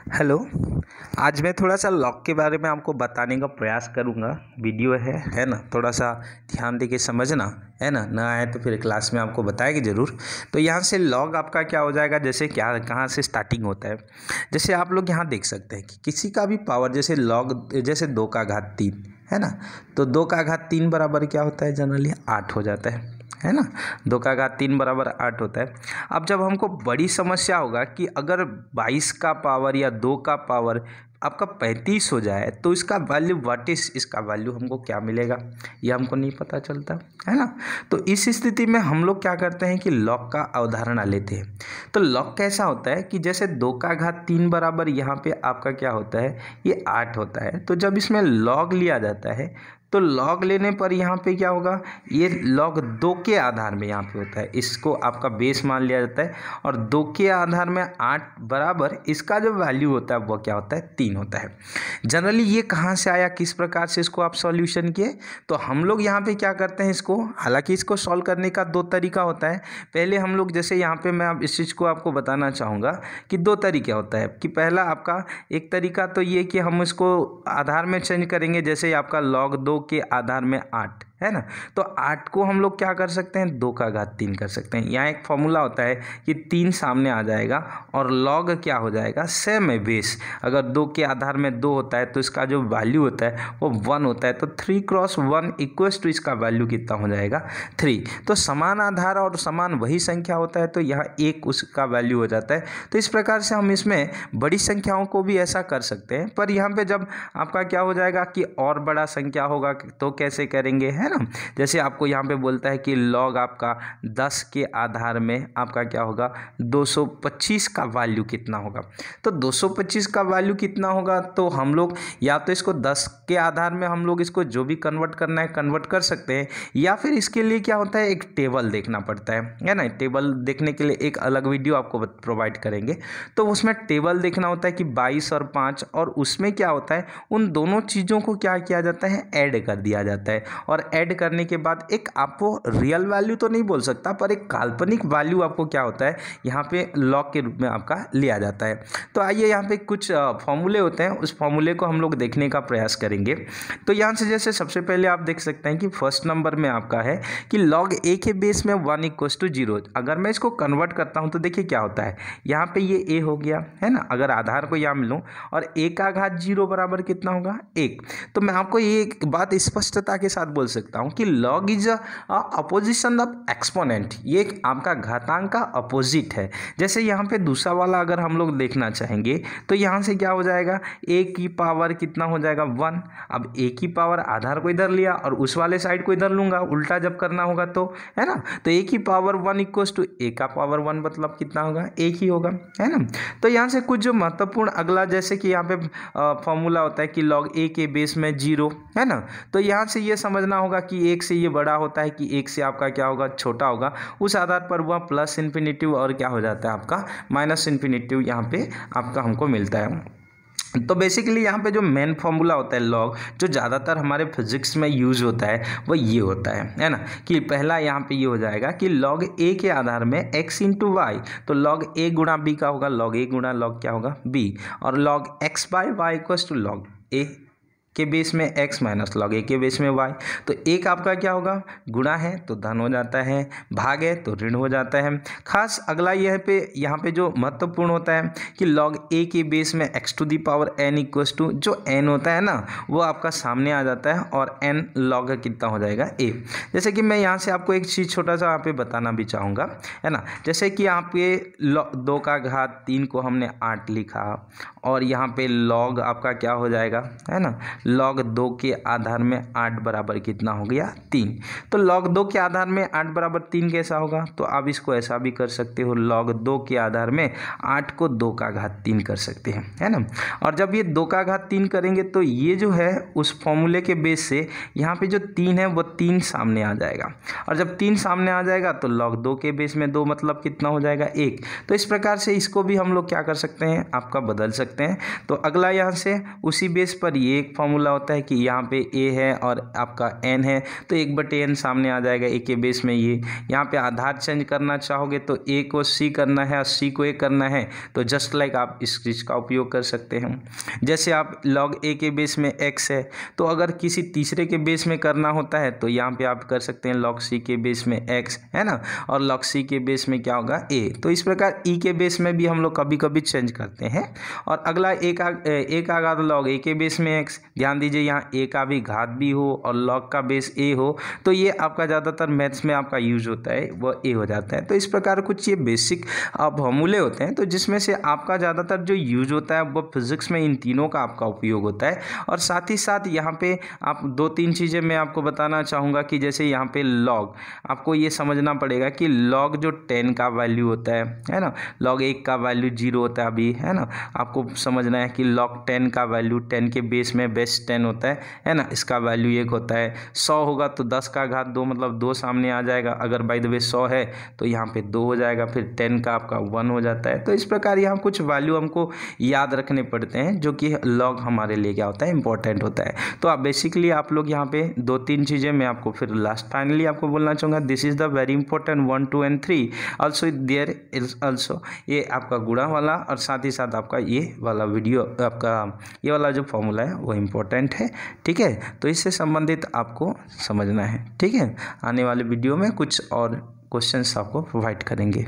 Hello. आज मैं थोड़ा सा लॉग के बारे में आपको बताने का प्रयास करूँगा। वीडियो है ना, थोड़ा सा ध्यान दे के समझना, है ना आए तो फिर क्लास में आपको बताएंगे ज़रूर। तो यहाँ से लॉग आपका क्या हो जाएगा, जैसे क्या कहाँ से स्टार्टिंग होता है। जैसे आप लोग यहाँ देख सकते हैं कि किसी का भी पावर जैसे लॉग जैसे 2 का घात 3 है ना, तो 2 का घात 3 बराबर क्या होता है, जनरली 8 हो जाता है ना। 2 का घात 3 बराबर 8 होता है। अब जब हमको बड़ी समस्या होगा कि अगर 22 का पावर या 2 का पावर आपका 35 हो जाए तो इसका वैल्यू व्हाट इज, इसका वैल्यू हमको क्या मिलेगा, ये हमको नहीं पता चलता है ना। तो इस स्थिति में हम लोग क्या करते हैं कि लॉग का अवधारणा लेते हैं। तो लॉग कैसा होता है कि जैसे 2 का घात 3 बराबर यहाँ पे आपका क्या होता है, ये 8 होता है। तो जब इसमें लॉग लिया जाता है तो लॉग लेने पर यहाँ पे क्या होगा, ये लॉग 2 के आधार में यहाँ पे होता है, इसको आपका बेस मान लिया जाता है। और 2 के आधार में 8 बराबर इसका जो वैल्यू होता है वो क्या होता है, 3 होता है। जनरली ये कहाँ से आया, किस प्रकार से इसको आप सॉल्यूशन किए, तो हम लोग यहाँ पे क्या करते हैं इसको, हालांकि इसको सॉल्व करने का 2 तरीका होता है। पहले हम लोग जैसे यहाँ पे मैं अब इस चीज़ को आपको बताना चाहूँगा कि 2 तरीके होता है कि पहला आपका एक तरीका तो ये कि हम इसको आधार में चेंज करेंगे। जैसे आपका लॉग 2 के आधार में 8 है ना, तो 8 को हम लोग क्या कर सकते हैं, 2 का घात 3 कर सकते हैं। यहाँ एक फॉर्मूला होता है कि 3 सामने आ जाएगा और लॉग क्या हो जाएगा, सेम है बेस। अगर 2 के आधार में 2 होता है तो इसका जो वैल्यू होता है वो 1 होता है। तो 3 क्रॉस 1 इक्वल्स टू इसका वैल्यू कितना हो जाएगा, 3। तो समान आधार और समान वही संख्या होता है तो यहाँ 1 उसका वैल्यू हो जाता है। तो इस प्रकार से हम इसमें बड़ी संख्याओं को भी ऐसा कर सकते हैं। पर यहाँ पे जब आपका क्या हो जाएगा कि और बड़ा संख्या होगा तो कैसे करेंगे, है ना। जैसे आपको यहाँ पे बोलता है कि लॉग आपका 10 के आधार में आपका क्या होगा, 225 का वैल्यू कितना होगा। तो 225 का वैल्यू कितना होगा, तो हम लोग या तो इसको 10 के आधार में हम लोग इसको जो भी कन्वर्ट करना है कन्वर्ट कर सकते हैं, या फिर इसके लिए क्या होता है, एक टेबल देखना पड़ता है ना। टेबल देखने के लिए एक अलग वीडियो आपको प्रोवाइड करेंगे। तो उसमें टेबल देखना होता है कि 22 और 5, और उसमें क्या होता है, उन दोनों चीज़ों को क्या किया जाता है, ऐड कर दिया जाता है। और ऐड करने के बाद एक आपको रियल वैल्यू तो नहीं बोल सकता, पर एक काल्पनिक वैल्यू आपको क्या होता है यहाँ पे लॉग के रूप में आपका लिया जाता है। तो आइए यहाँ पे कुछ फॉर्मूले होते हैं, उस फॉर्मूले को हम लोग देखने का प्रयास करेंगे। तो यहाँ से जैसे सबसे पहले आप देख सकते हैं कि फर्स्ट नंबर में आपका है कि लॉग ए के बेस में 1 = 0। अगर मैं इसको कन्वर्ट करता हूँ तो देखिए क्या होता है, यहाँ पे ये ए हो गया है ना। अगर आधार को यहाँ मिलूँ और ए का घात 0 बराबर कितना होगा, 1। तो मैं आपको ये एक बात स्पष्टता के साथ बोल सकता हूँ कि log is opposition of exponent, ये एक आपका घातांक का अपोजिट है। जैसे यहाँ पे दूसरा वाला अगर हम लोग देखना चाहेंगे तो यहाँ से क्या हो जाएगा, ए की पावर कितना हो जाएगा, 1। अब ए की पावर आधार को इधर लिया और उस वाले साइड को इधर लूंगा, उल्टा जब करना होगा तो, है ना। तो ए की पावर 1 = ए का पावर 1, मतलब कितना होगा, एक ही होगा, है ना। तो यहाँ से कुछ जो महत्वपूर्ण अगला, जैसे कि यहाँ पे फॉर्मूला होता है कि लॉग ए के बेस में 0, है ना। तो यहाँ से ये समझना होगा कि 1 से ये बड़ा होता है कि 1 से आपका क्या होगा, छोटा होगा। उस आधार पर वह प्लस इन्फिनिटिव और क्या हो जाता है आपका माइनस इन्फिनिटिव यहाँ पे आपका हमको मिलता है। तो बेसिकली यहाँ पे जो मेन फॉर्मूला होता है लॉग, जो ज़्यादातर हमारे फिजिक्स में यूज होता है वो ये होता है ना, कि पहला यहाँ पे ये हो जाएगा कि लॉग ए के आधार में x × y, तो लॉग ए गुणा बी का होगा, लॉग ए गुणा लॉग क्या होगा, बी। और लॉग x/y = लॉग ए के बेस में x माइनस लॉग ए के बेस में y। तो एक आपका क्या होगा, गुणा है तो धन हो जाता है, भाग है तो ऋण हो जाता है। खास अगला यह पे यहाँ पे जो महत्वपूर्ण होता है कि लॉग ए के बेस में x⁴n = जो n होता है ना वो आपका सामने आ जाता है, और n लॉग कितना हो जाएगा, a। जैसे कि मैं यहाँ से आपको एक चीज़ छोटा सा यहाँ पे बताना भी चाहूँगा, है ना। जैसे कि यहाँ पे 2 का घात 3 को हमने 8 लिखा, और यहाँ पे लॉग आपका क्या हो जाएगा, है ना, लॉग 2 के आधार में 8 बराबर कितना हो गया, 3। तो लॉग 2 के आधार में 8 बराबर 3 कैसा होगा, तो आप इसको ऐसा भी कर सकते हो, लॉग 2 के आधार में 8 को 2 का घात 3 कर सकते हैं, है ना। और जब ये 2 का घात 3 करेंगे तो ये जो है उस फॉर्मूले के बेस से यहाँ पे जो 3 है वो 3 सामने आ जाएगा, और जब 3 सामने आ जाएगा तो लॉग 2 के बेस में 2 मतलब कितना हो जाएगा, 1। तो इस प्रकार से इसको भी हम लोग क्या कर सकते हैं, आपका बदल सकते हैं। तो अगला यहाँ से उसी बेस पर ये एक फॉर्मूला होता है कि यहाँ पे a है और आपका n है तो 1/n सामने आ जाएगा a के बेस में। ये यहाँ पे आधार चेंज करना चाहोगे तो a को c करना है और c को a करना है, तो जस्ट लाइक आप इस चीज़ का उपयोग कर सकते हैं। जैसे आप log a के बेस में x है, तो अगर किसी तीसरे के बेस में करना होता है तो यहाँ पे आप कर सकते हैं log c के बेस में x, है ना, और log c के बेस में क्या होगा a। तो इस प्रकार e के बेस में भी हम लोग कभी कभी चेंज करते हैं। और अगला a का आघात log a के बेस में x। ध्यान दीजिए यहाँ a का भी घात भी हो और log का बेस a हो तो ये आपका ज़्यादातर मैथ्स में आपका यूज होता है, वह a हो जाता है। तो इस प्रकार कुछ ये बेसिक फॉर्मूले होते हैं, तो जिसमें से आपका ज़्यादातर जो यूज होता है वो फिजिक्स में इन तीनों का आपका उपयोग होता है। और साथ ही साथ यहाँ पे आप 2-3 चीज़ें मैं आपको बताना चाहूँगा कि जैसे यहाँ पे log, आपको ये समझना पड़ेगा कि log जो 10 का वैल्यू होता है ना, log 1 का वैल्यू 0 होता है अभी, है ना। आपको समझना है कि log 10 का वैल्यू 10 के बेस में बेस 10 होता है ना, इसका वैल्यू 1 होता है। 100 होगा तो 10 का घात 2 मतलब 2 सामने आ जाएगा। अगर बाय द वे 100 है तो यहाँ पे 2 हो जाएगा, फिर 10 का आपका 1 हो जाता है। तो इस प्रकार यहाँ कुछ वैल्यू हमको याद रखने पड़ते हैं जो कि log हमारे लिए क्या होता है, इंपॉर्टेंट होता है। तो आप बेसिकली आप लोग यहाँ पे 2-3 चीज़ें मैं आपको फिर लास्ट फाइनली आपको बोलना चाहूँगा। This is the very important 1, 2 and 3 also there is also, ये आपका गुणा वाला और साथ ही साथ आपका ये वाला वीडियो, आपका ये वाला जो फॉर्मूला है वो इम्पोर्टेंट है, ठीक है। तो इससे संबंधित आपको समझना है, ठीक है। आने वाले वीडियो में कुछ और क्वेश्चंस आपको प्रोवाइड करेंगे।